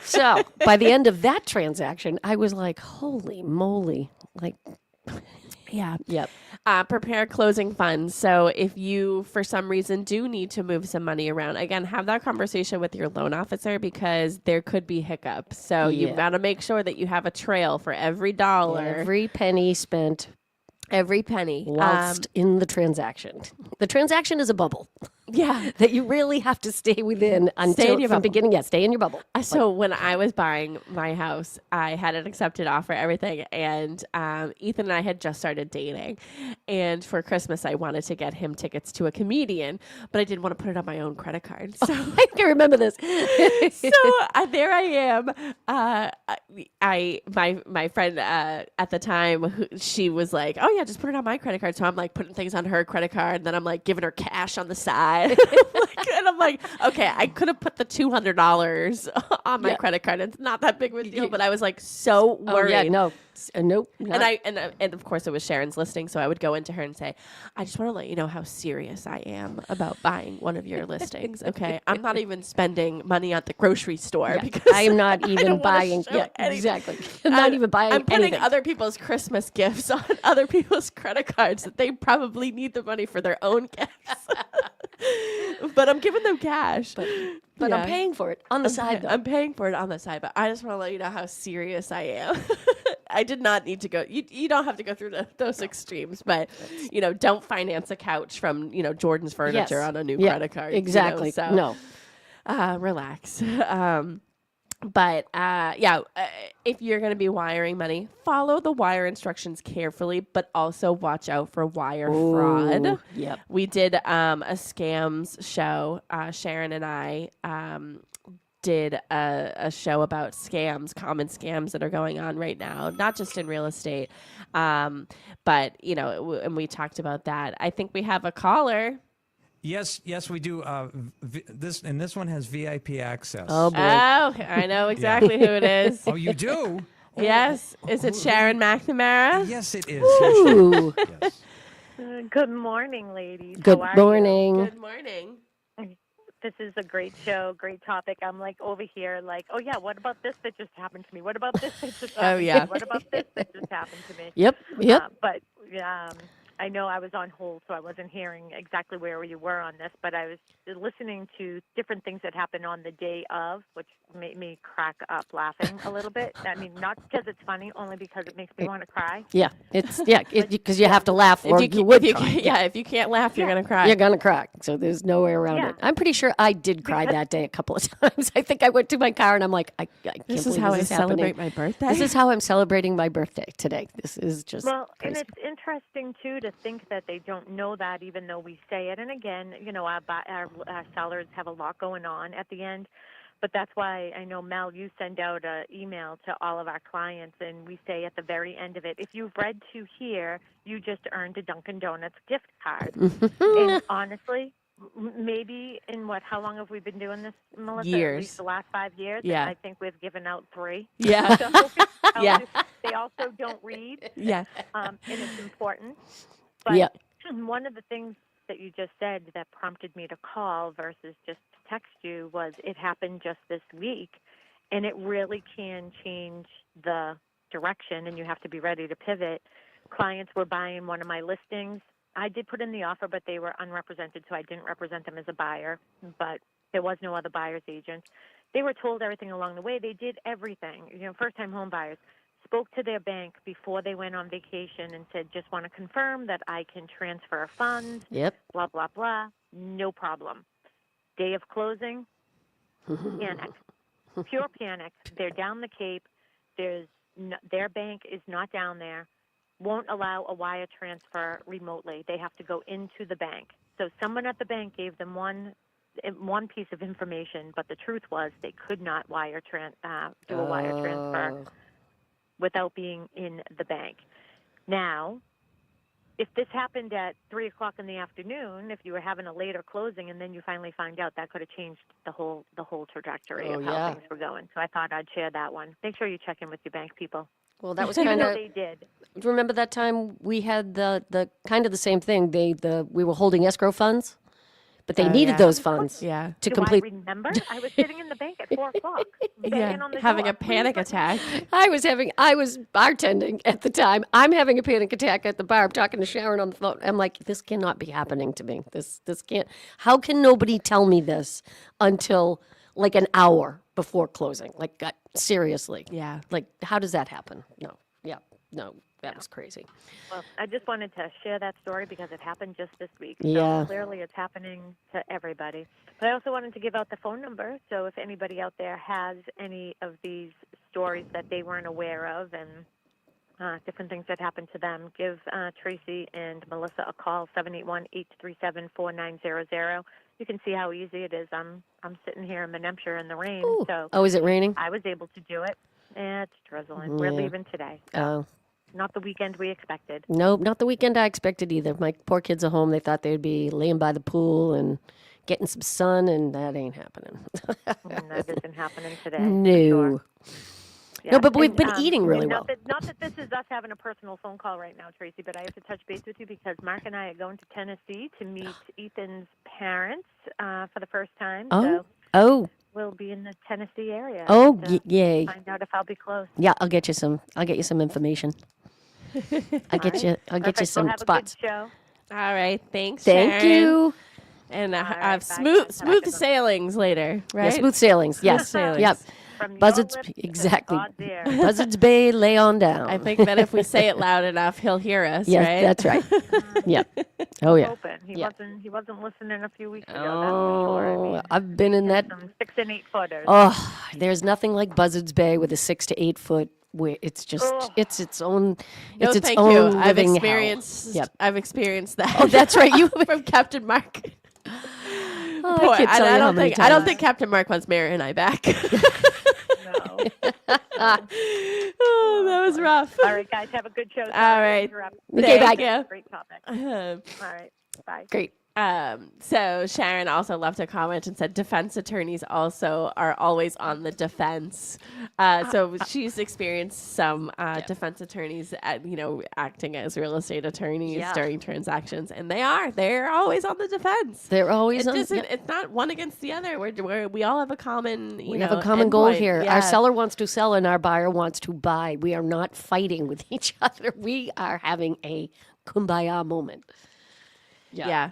So by the end of that transaction, I was like, holy moly. Yeah. Yep. Prepare closing funds. So if you, for some reason, do need to move some money around, again, have that conversation with your loan officer because there could be hiccups. So you've got to make sure that you have a trail for every dollar. Every penny spent. Every penny. Whilst in the transaction. The transaction is a bubble. Yeah. That you really have to stay within until from beginning. Yeah, stay in your bubble. So when I was buying my house, I had an accepted offer, everything. And Ethan and I had just started dating. And for Christmas, I wanted to get him tickets to a comedian, but I didn't want to put it on my own credit card. So I can remember this. There I am. My friend at the time, she was like, "Oh yeah, just put it on my credit card." So I'm like putting things on her credit card, and then I'm like giving her cash on the side. And I'm like, okay, I could have put the $200 on my credit card. It's not that big of a deal, but I was like so worried. Oh, yeah, no. Nope. And of course it was Sharon's listing, so I would go into her and say, I just want to let you know how serious I am about buying one of your listings. Okay, I'm not even spending money at the grocery store because I am not even buying. Yeah, exactly. I'm not even buying. I'm putting anything. other people's Christmas gifts on other people's credit cards that they probably need the money for their own gifts. But I'm giving them cash. But I'm paying for it on the side, though. I'm paying for it on the side, but I just want to let you know how serious I am. I did not need to go. You don't have to go through those extremes, but don't finance a couch from Jordan's Furniture on a new credit card. Exactly. So relax. But if you're going to be wiring money, follow the wire instructions carefully, but also watch out for wire fraud. Yep. We did a scams show. Sharon and I did a show about common scams that are going on right now, not just in real estate, but and we talked about that. I think we have a caller. Yes, we do. This one has VIP access. Oh, boy. Oh, I know exactly who it is. Oh, you do? Yes. Is it Sharon McNamara? Yes, it is. Ooh. Yes. Good morning, ladies. Good How are morning. Good morning. you? This is a great show, great topic. I'm like over here, like, oh yeah, what about this that just happened to me? What about this that just happened to me? What about this that just happened to me? Yep. But I know I was on hold, so I wasn't hearing exactly where you were on this, but I was listening to different things that happened on the day of, which made me crack up laughing a little bit. I mean, not because it's funny, only because it makes me want to cry. Yeah. Because you have to laugh or you would cry. If you can't laugh, you're going to cry. You're going to cry. So there's no way around it. I'm pretty sure I did cry that day a couple of times. I think I went to my car and I'm like, I can't This believe is how this I is happening. celebrate my birthday. This is how I'm celebrating my birthday today. This is just crazy. And it's interesting, too, to think that they don't know that even though we say it. And again, our sellers have a lot going on at the end. But that's why I know, Mel, you send out an email to all of our clients, and we say at the very end of it, if you've read to here, you just earned a Dunkin' Donuts gift card. And honestly, maybe how long have we been doing this, Melissa? Years. At least the last 5 years. Yeah. And I think we've given out 3. Yeah. So, Yeah. They also don't read. Yeah. And it's important. But one of the things that you just said that prompted me to call versus just text you was it happened just this week, and it really can change the direction, and you have to be ready to pivot. Clients were buying one of my listings. I did put in the offer, but they were unrepresented, so I didn't represent them as a buyer, but there was no other buyer's agent. They were told everything along the way. They did everything. First-time home buyers spoke to their bank before they went on vacation and said, just want to confirm that I can transfer funds, blah, blah, blah. No problem. Day of closing, panic, pure panic. They're down the Cape. Their bank is not down there, won't allow a wire transfer remotely. They have to go into the bank. So someone at the bank gave them one piece of information, but the truth was they could not do a wire transfer without being in the bank. Now, if this happened at 3 o'clock in the afternoon, if you were having a later closing and then you finally find out, that could have changed the whole trajectory of how things were going. So I thought I'd share that one. Make sure you check in with your bank people. Well, that was kind of. They did. Remember that time we had the kind of the same thing. We were holding escrow funds but they needed those funds Yeah. to Do complete. I remember? I was sitting in the bank at 4 o'clock, banging on the Having door. a panic attack. I was bartending at the time. I'm having a panic attack at the bar. I'm talking to Sharon on the phone. I'm like, this cannot be happening to me. This can't. How can nobody tell me this until like an hour before closing? Like, seriously. Yeah. Like, how does that happen? No. Yeah. No. That was crazy. Well, I just wanted to share that story because it happened just this week. Yeah. So clearly it's happening to everybody. But I also wanted to give out the phone number. So if anybody out there has any of these stories that they weren't aware of and different things that happened to them, give Tracy and Melissa a call, 781-837-4900. You can see how easy it is. I'm sitting here in New Hampshire in the rain. Ooh. So Oh, is it raining? I was able to do it. It's drizzling. We're leaving today. So not the weekend we expected. Nope, not the weekend I expected either. My poor kids are home. They thought they'd be laying by the pool and getting some sun, and that ain't happening. That isn't happening today. No. Sure. Yeah. No, but we've been And, eating really not well. Not that this is us having a personal phone call right now, Tracy, but I have to touch base with you because Mark and I are going to Tennessee to meet Ethan's parents for the first time. So Oh, we'll be in the Tennessee area. oh, to yay. Find out if I'll be close. Yeah, I'll get you some information. I'll get you Perfect. some we'll have spots. A good show. All right. Thanks, Thank Sharon. you. And right, bye. smooth sailings later, right? Yeah, smooth sailings. Yes. sailings. Yep. From Buzzards, your lips to exactly. God's ear. Buzzards Bay, lay on down. I think that if we say it loud enough, he'll hear us, Yes, right? that's right. Yep. Oh yeah. Open. He Yeah. wasn't listening a few weeks ago. That's for sure. I mean, I've been in that. some 6 and 8 footers. Oh, there's nothing like Buzzards Bay with a 6 to 8 foot. Where it's just it's its own No, it's its thank own you. living I've experienced that. Oh, that's right. You from Captain Mark. Oh, Poor- I can't tell I you how don't many think I don't times. think Captain Mark wants Mary and I back. No. Oh, that was rough. All right, guys, have a good show. Sorry All to right. interrupt. Okay, Thank bye. you. Great topic. Um, All right, bye. Great. So Sharon also left a comment and said defense attorneys also are always on the defense. So she's experienced some defense attorneys acting as real estate attorneys during transactions, and they're always on the defense. They're always on. It's not one against the other. We all have a common We have a common goal here. Yeah. Our seller wants to sell and our buyer wants to buy. We are not fighting with each other. We are having a kumbaya moment. Yeah.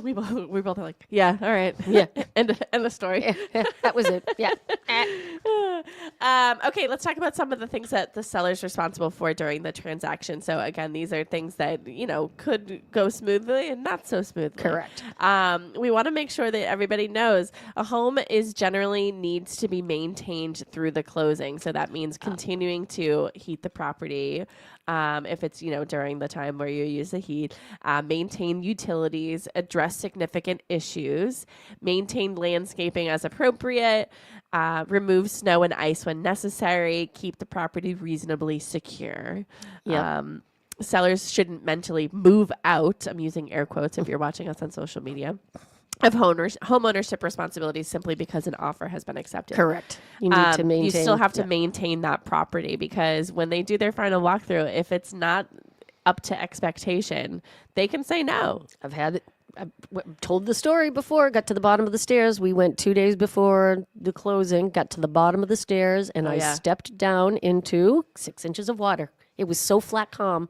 We both are like, yeah, all right. Yeah. End the story. That was it. Yeah. Okay, let's talk about some of the things that the seller's responsible for during the transaction. So again, these are things that, could go smoothly and not so smoothly. Correct. We want to make sure that everybody knows a home is generally needs to be maintained through the closing. So that means continuing to heat the property. If it's, during the time where you use the heat, maintain utilities, address significant issues, maintain landscaping as appropriate, remove snow and ice when necessary, keep the property reasonably secure. Yep. Sellers shouldn't mentally move out. I'm using air quotes if you're watching us on social media. Of homeownership responsibilities simply because an offer has been accepted. Correct. You need to maintain. You still have to maintain that property because when they do their final walkthrough, if it's not up to expectation, they can say no. I've told the story before. Got to the bottom of the stairs. We went 2 days before the closing. Got to the bottom of the stairs, and I stepped down into 6 inches of water. It was so flat calm.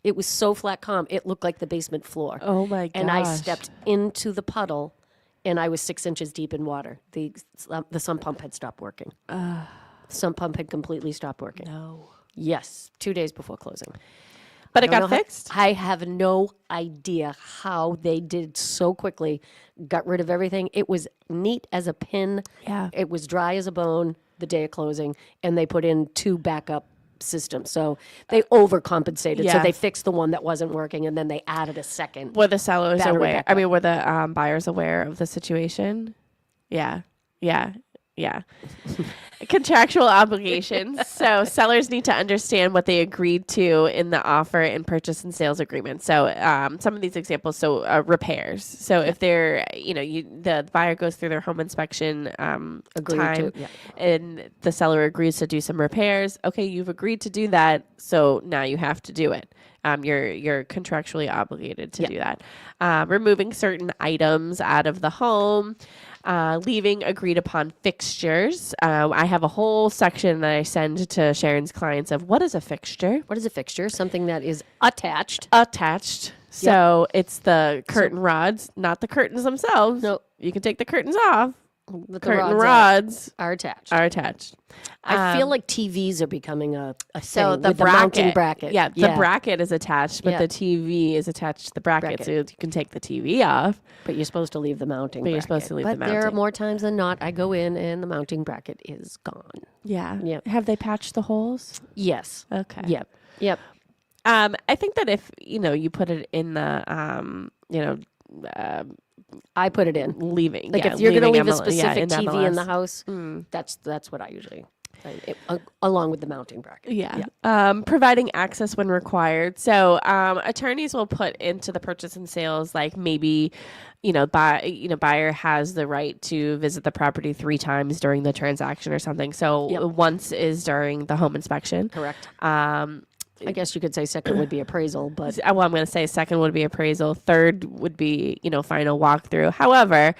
It was so flat calm. It looked like the basement floor. Oh my gosh. And I stepped into the puddle, and I was 6 inches deep in water. The sump pump had stopped working. The sump pump had completely stopped working. No. Yes, 2 days before closing. But it got fixed? I have no idea how they did so quickly. Got rid of everything. It was neat as a pin. Yeah. It was dry as a bone the day of closing, and they put in 2 backup systems. So they overcompensated. Yeah. So they fixed the one that wasn't working, and then they added a second. Were the sellers battery aware? backup. I mean, were the buyers aware of the situation? Yeah. Yeah. Yeah. Contractual obligations. So sellers need to understand what they agreed to in the offer and purchase and sales agreement. So some of these examples, repairs. So if they're, the buyer goes through their home inspection time and the seller agrees to do some repairs. Okay, you've agreed to do that. So now you have to do it. You're contractually obligated to do that. Removing certain items out of the home. Leaving agreed upon fixtures. I have a whole section that I send to Sharon's clients of what is a fixture. What is a fixture? Something that is attached. So it's the curtain rods, not the curtains themselves. No. You can take the curtains off. But Curtain rods are attached. I feel like TVs are becoming a so thing with the mounting bracket. Yeah, the bracket is attached, but the TV is attached to the bracket. So you can take the TV off. But you're supposed to leave the mounting bracket. But there are more times than not, I go in and the mounting bracket is gone. Yeah. Yep. Have they patched the holes? Yes. Okay. Yep. I think that if, you put it in the, I put it in. Leaving. Like if you're going to leave a MLS, specific TV MLS. in the house, that's what I usually, along with the mounting bracket. Yeah. Providing access when required. So attorneys will put into the purchase and sales, like maybe, buyer has the right to visit the property 3 times during the transaction or something. So once is during the home inspection. Correct. I guess you could say second would be appraisal, but I'm going to say second would be appraisal. Third would be, final walkthrough. However,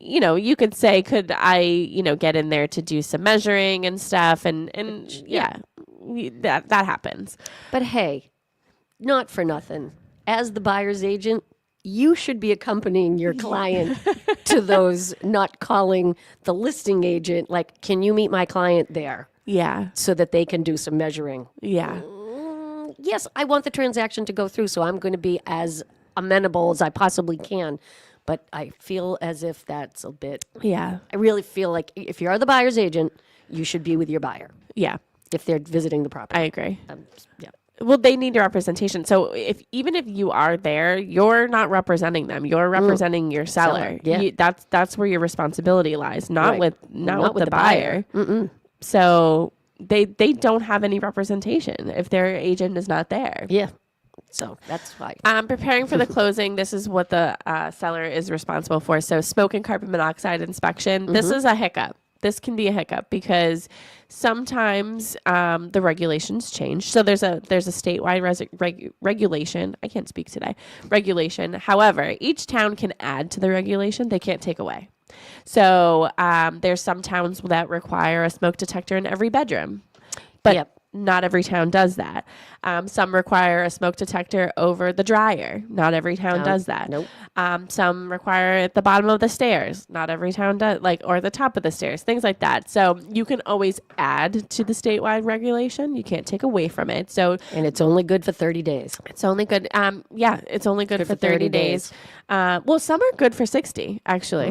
you could say, could I, get in there to do some measuring and stuff? And that happens. But hey, not for nothing. As the buyer's agent, you should be accompanying your client to those, not calling the listing agent, like, can you meet my client there? Yeah. So that they can do some measuring. Yeah. Yes, I want the transaction to go through, so I'm going to be as amenable as I possibly can. But I feel as if that's a bit... Yeah. I really feel like if you're the buyer's agent, you should be with your buyer. Yeah. If they're visiting the property. I agree. Yeah. Well, they need representation. So even if you are there, you're not representing them. You're representing your seller. Yeah. That's where your responsibility lies, not with the buyer. So... They don't have any representation if their agent is not there. Yeah. So that's why. Preparing for the closing, this is what the seller is responsible for. So smoke and carbon monoxide inspection. This is a hiccup. This can be a hiccup because sometimes the regulations change. So there's a statewide regulation. I can't speak today. Regulation. However, each town can add to the regulation. They can't take away. So there's some towns that require a smoke detector in every bedroom, but not every town does that. Some require a smoke detector over the dryer. Not every town does that. Nope. Some require at the bottom of the stairs. Not every town does, or the top of the stairs, things like that. So you can always add to the statewide regulation. You can't take away from it. And it's only good for 30 days. It's only good. It's only good for 30 days. Well, some are good for 60, actually.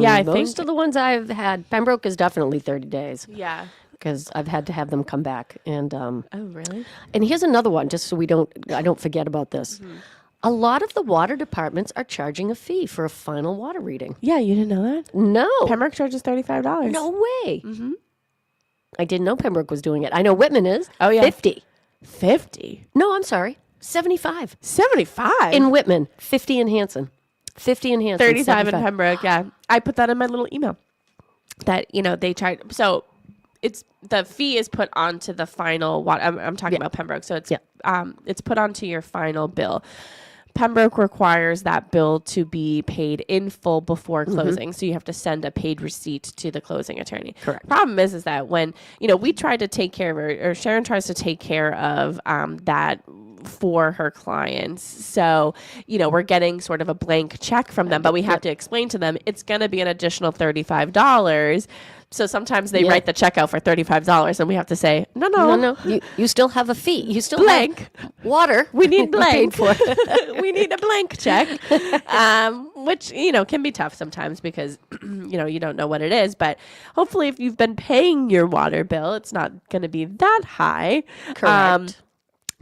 I think most of the ones I've had, Pembroke is definitely 30 days. Yeah. Because I've had to have them come back. And oh, really? And here's another one, just so I don't forget about this. A lot of the water departments are charging a fee for a final water reading. Yeah, you didn't know that? No. Pembroke charges $35. No way. I didn't know Pembroke was doing it. I know Whitman is. Oh, yeah. 50. 50? No, I'm sorry. 75. 75? In Whitman. 50 in Hanson. 50 in Hanson. 35 75. in Pembroke, yeah. I put that in my little email. That, they charge. So the fee is put onto the final water. I'm talking about Pembroke. So it's put onto your final bill. Pembroke requires that bill to be paid in full before closing. So you have to send a paid receipt to the closing attorney. Correct. Problem is that when, we try to take care of or Sharon tries to take care of that for her clients. So, we're getting sort of a blank check from them, but we have to explain to them it's going to be an additional $35. So sometimes they write the check out for $35 and we have to say, no. You still have a fee. You still blank have water. We need blank. Paid for. We need a blank check, which, can be tough sometimes because, you don't know what it is. But hopefully if you've been paying your water bill, it's not going to be that high. Correct.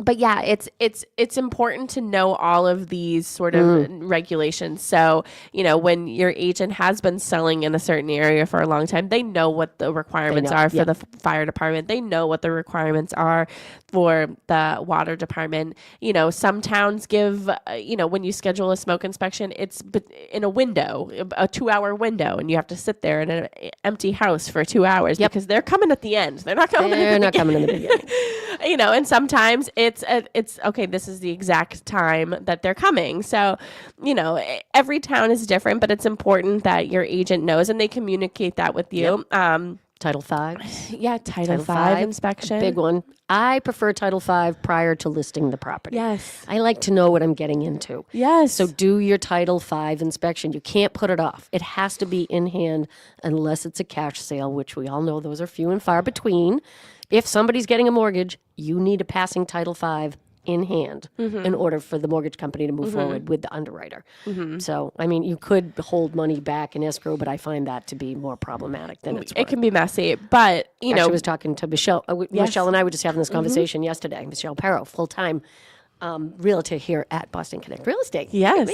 but yeah, it's important to know all of these sort of regulations. So, when your agent has been selling in a certain area for a long time, they know what the requirements are for the fire department. They know what the requirements are for the water department. Some towns give, when you schedule a smoke inspection, it's in a window, a 2-hour window, and you have to sit there in an empty house for 2 hours because they're coming at the end. They're not coming in the beginning. And sometimes it's okay, this is the exact time that they're coming. So, every town is different, but it's important that your agent knows and they communicate that with you. Title V. Yeah, Title V inspection. Big one. I prefer Title V prior to listing the property. Yes. I like to know what I'm getting into. Yes. So do your Title V inspection. You can't put it off. It has to be in hand unless it's a cash sale, which we all know those are few and far between. If somebody's getting a mortgage, you need a passing Title V in hand in order for the mortgage company to move forward with the underwriter. So, you could hold money back in escrow, but I find that to be more problematic than it's worth. It can be messy, but, Actually, I was talking to Michelle. Michelle and I were just having this conversation yesterday. Michelle Perro, full-time realtor here at Boston Connect Real Estate. Yes.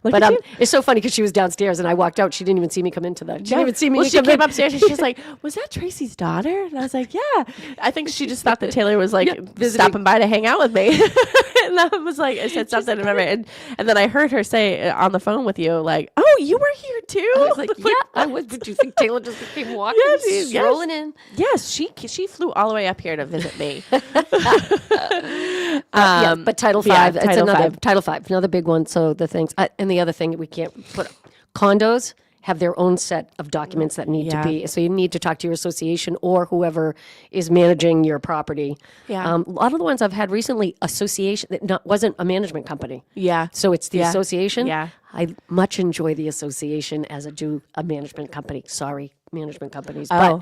But it's so funny because she was downstairs and I walked out. She didn't even see me come into the. She didn't even see me. Well, she came upstairs and she's like, "Was that Tracy's daughter?" And I was like, "Yeah." I think she just thought that Taylor was like stopping by to hang out with me. And I was like, I said something, remember? And then I heard her say on the phone with you, like, "Oh, you were here too?" I was like, "Yeah, I was." Did you think Taylor just came walking, strolling in? Yes, she flew all the way up here to visit me. But Title V, Title V, another big one. So the things, and the other thing we can't put, condos have their own set of documents that need to be. So you need to talk to your association or whoever is managing your property. Yeah. A lot of the ones I've had recently, association that wasn't a management company. Yeah. So it's the association. Yeah. I much enjoy the association as I do a management company. Sorry, management companies, but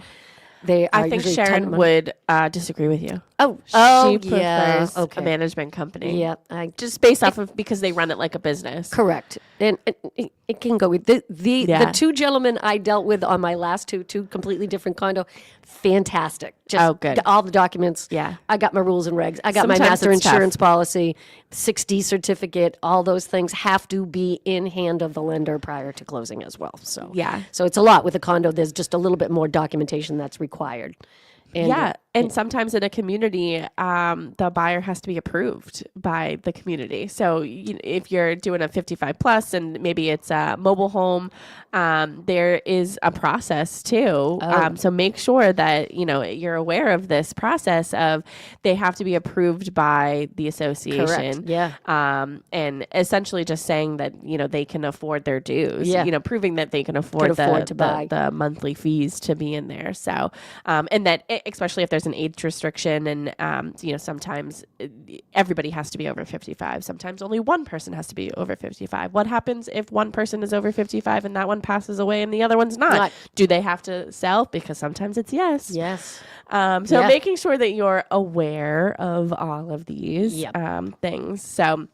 they are I think usually Sharon would disagree with you. She prefers a management company. Yeah, just based off of because they run it like a business. Correct, and it can go with the two gentlemen I dealt with on my last two completely different condo. Fantastic, just good. All the documents. Yeah, I got my rules and regs. I got my master insurance policy, 6D certificate. All those things have to be in hand of the lender prior to closing as well. So so it's a lot with a condo. There's just a little bit more documentation that's required. And sometimes in a community, the buyer has to be approved by the community. So if you're doing a 55 plus and maybe it's a mobile home, there is a process too. So make sure that, you're aware of this process of they have to be approved by the association. Correct. Yeah. And essentially just saying that, they can afford their dues, proving that they can afford the monthly fees to be in there. So, and that especially if there's an age restriction and, sometimes everybody has to be over 55. Sometimes only one person has to be over 55. What happens if one person is over 55 and that one passes away and the other one's not? Do they have to sell? Because sometimes it's yes. Yes. So making sure that you're aware of all of these things. So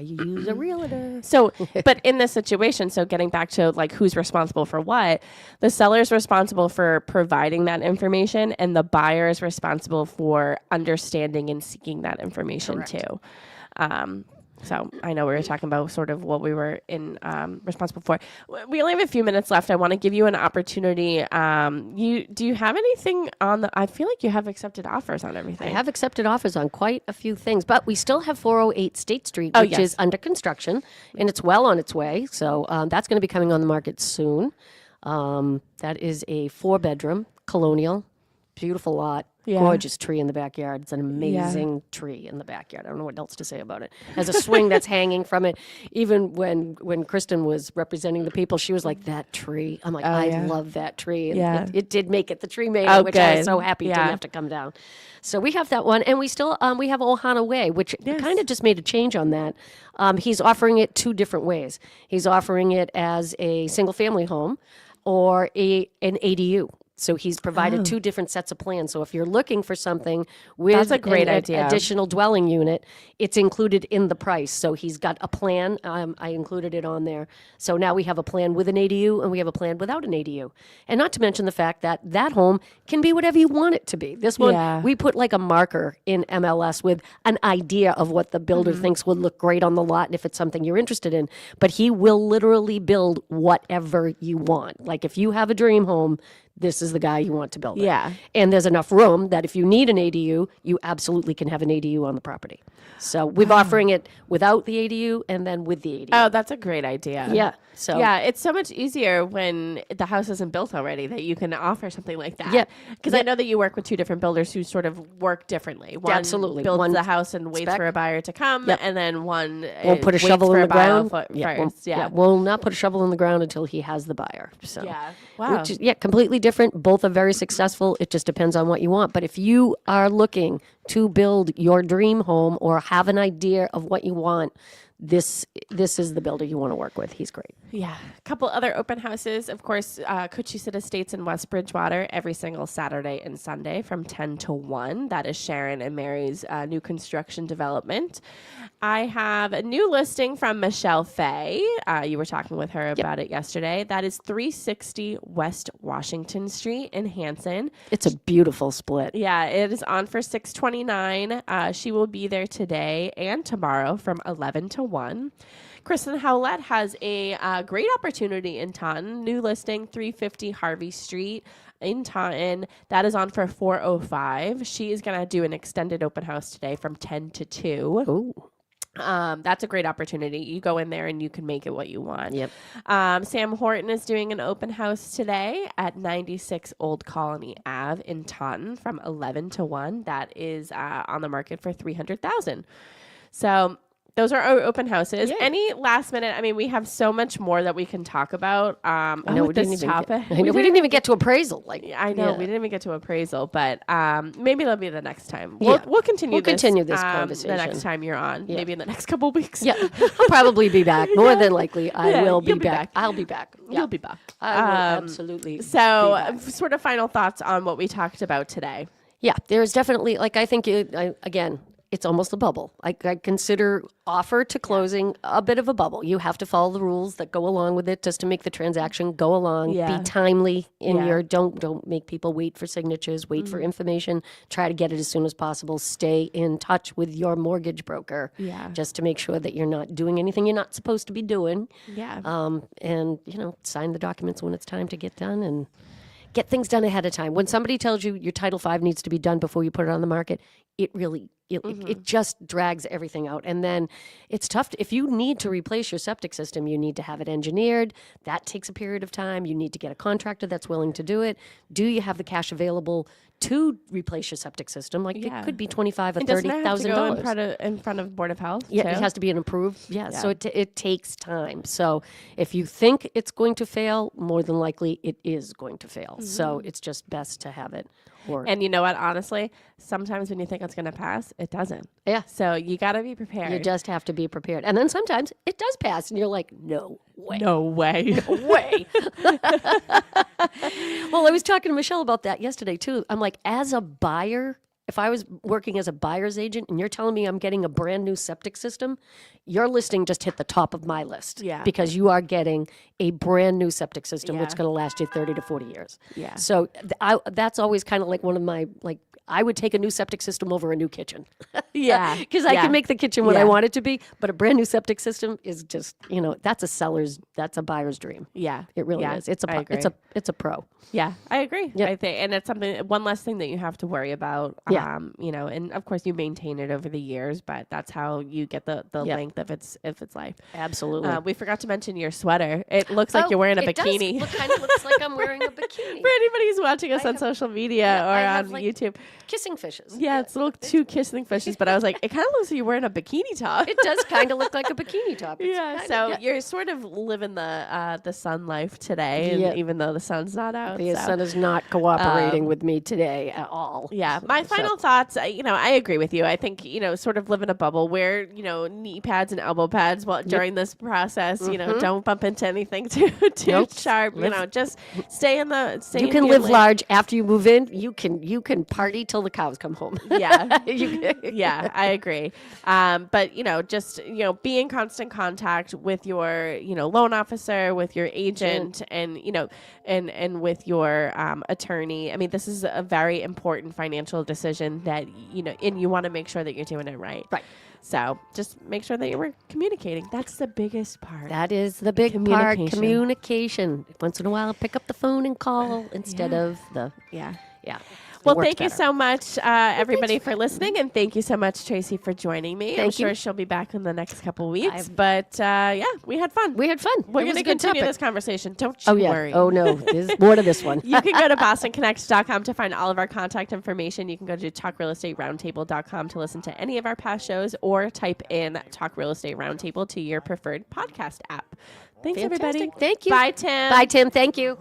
you use a realtor. So, but in this situation, so getting back to like who's responsible for what, the seller is responsible for providing that information and the buyer is responsible for understanding and seeking that information too. So I know we were talking about sort of what we were responsible for. We only have a few minutes left. I want to give you an opportunity. Do you have anything on I feel like you have accepted offers on everything. I have accepted offers on quite a few things, but we still have 408 State Street, which is under construction, and it's well on its way. So that's going to be coming on the market soon. That is a 4-bedroom colonial, beautiful lot. Yeah. Gorgeous tree in the backyard. It's an amazing tree in the backyard. I don't know what else to say about it. Has a swing that's hanging from it. Even when Kristen was representing the people, she was like, "That tree." I'm like, I love that tree. And it did make it. The tree made it, which I was so happy didn't have to come down. So we have that one, and we still we have Ohana Way, which kind of just made a change on that. He's offering it 2 different ways. He's offering it as a single family home or an ADU. So he's provided 2 different sets of plans. So if you're looking for something with That's a great an idea. additional dwelling unit, it's included in the price. So he's got a plan. I included it on there. So now we have a plan with an ADU and we have a plan without an ADU. And not to mention the fact that that home can be whatever you want it to be. This one, we put like a marker in MLS with an idea of what the builder thinks would look great on the lot and if it's something you're interested in. But he will literally build whatever you want. Like if you have a dream home, this is the guy you want to build it. Yeah. And there's enough room that if you need an ADU, you absolutely can have an ADU on the property. So we're offering it without the ADU and then with the ADU. Oh, that's a great idea. Yeah. So yeah, it's so much easier when the house isn't built already that you can offer something like that. Yeah. Because I know that you work with 2 different builders who sort of work differently. One Absolutely. builds One the house and waits spec. for a buyer to come, and then one won't put a waits shovel for in a the buyer ground. first. We'll not put a shovel in the ground until he has the buyer. So Yeah. Wow. Which is, completely different. Both are very successful. It just depends on what you want. But if you are looking to build your dream home or have an idea of what you want, this is the builder you want to work with. He's great. Yeah. A couple other open houses. Of course, Cochise Estates in West Bridgewater every single Saturday and Sunday from 10 to 1. That is Sharon and Mary's new construction development. I have a new listing from Michelle Fay. You were talking with her about it yesterday. That is 360 West Washington Street in Hanson. It's a beautiful split. Yeah, it is on for $629. She will be there today and tomorrow from 11 to 1. Kristen Howlett has a great opportunity in Taunton. New listing, 350 Harvey Street in Taunton. That is on for $405. She is going to do an extended open house today from 10 to 2. Ooh. That's a great opportunity. You go in there and you can make it what you want. Yep. Sam Horton is doing an open house today at 96 Old Colony Ave in Taunton from 11 to 1. That is on the market for $300,000. So those are our open houses. Yeah. Any last minute? I mean, we have so much more that we can talk about. We this topic. we didn't even get to appraisal. I know we didn't even get to appraisal, but maybe that'll be the next time. We'll continue. We'll continue this conversation the next time you're on. Maybe in the next couple weeks. Yeah, I'll probably be back. More than likely, I will be back. I'll be back. Yeah. You'll be back. I will absolutely. So, sort of final thoughts on what we talked about today. Yeah, there's definitely I think again. It's almost a bubble. I consider offer to closing a bit of a bubble. You have to follow the rules that go along with it just to make the transaction go along. Yeah. Be timely in your don't make people wait for signatures, wait for information. Try to get it as soon as possible. Stay in touch with your mortgage broker. Yeah. Just to make sure that you're not doing anything you're not supposed to be doing. Yeah. And sign the documents when it's time to get done and get things done ahead of time. When somebody tells you your Title V needs to be done before you put it on the market, it really it just drags everything out. And then it's tough. If you need to replace your septic system, you need to have it engineered. That takes a period of time. You need to get a contractor that's willing to do it. Do you have the cash available to replace your septic system? It could be $25,000 or $30,000 in front of Board of Health. Yeah, too? it has to be an approved. Yeah. So it takes time. So if you think it's going to fail, more than likely it is going to fail. So it's just best to have it work. And you know what? Honestly, sometimes when you think it's going to pass, it doesn't. Yeah. So you got to be prepared. You just have to be prepared. And then sometimes it does pass, and you're like, no way. No way. No way. Well, I was talking to Michelle about that yesterday, too. I'm like, as a buyer, if I was working as a buyer's agent and you're telling me I'm getting a brand new septic system, your listing just hit the top of my list. Yeah. Because you are getting a brand new septic system, which is going to last you 30 to 40 years. Yeah. So that's always kind of like one of my, I would take a new septic system over a new kitchen. Yeah. Because I can make the kitchen what I want it to be, but a brand new septic system is just, that's a buyer's dream. Yeah. It really is. It's a pro. Yeah, I agree. Yep. I think, and it's one less thing that you have to worry about. Yeah. And of course you maintain it over the years, but that's how you get the length of its life. Absolutely. We forgot to mention your sweater. It looks like you're wearing a bikini. It kind of looks like I'm wearing a bikini. For anybody who's watching us on social media or on YouTube. Kissing fishes. Yeah, it's little two kissing fishes, but but I was like, it kind of looks like you're wearing a bikini top. It does kind of look like a bikini top. It's Yeah, kinda- so yeah. you're sort of living the sun life today, and even though the sun's not out. The so. sun is not cooperating with me today at all. Yeah, my final thoughts, I agree with you. I think, sort of live in a bubble, wear, knee pads and elbow pads during this process, don't bump into anything too sharp, just stay in the, You can live large after you move in. You can party till the cows come home. Yeah. Yeah, I agree. But, just, be in constant contact with your, loan officer, with your agent and, and with your attorney. I mean, this is a very important financial decision that, and you want to make sure that you're doing it right. Right. So just make sure that you were communicating. That's the biggest part. That is the big part. Communication. Once in a while, pick up the phone and call instead of the... Yeah. Yeah. Well, thank you so much, everybody, for listening. And thank you so much, Tracy, for joining me. I'm sure she'll be back in the next couple weeks. But, we had fun. We had fun. We're going to continue this conversation. Don't you worry. Oh, no. There's more to this one. You can go to BostonConnect.com to find all of our contact information. You can go to TalkRealEstateRoundtable.com to listen to any of our past shows or type in Talk Real Estate Roundtable to your preferred podcast app. Thanks, everybody. Thank you. Bye, Tim. Bye, Tim. Thank you.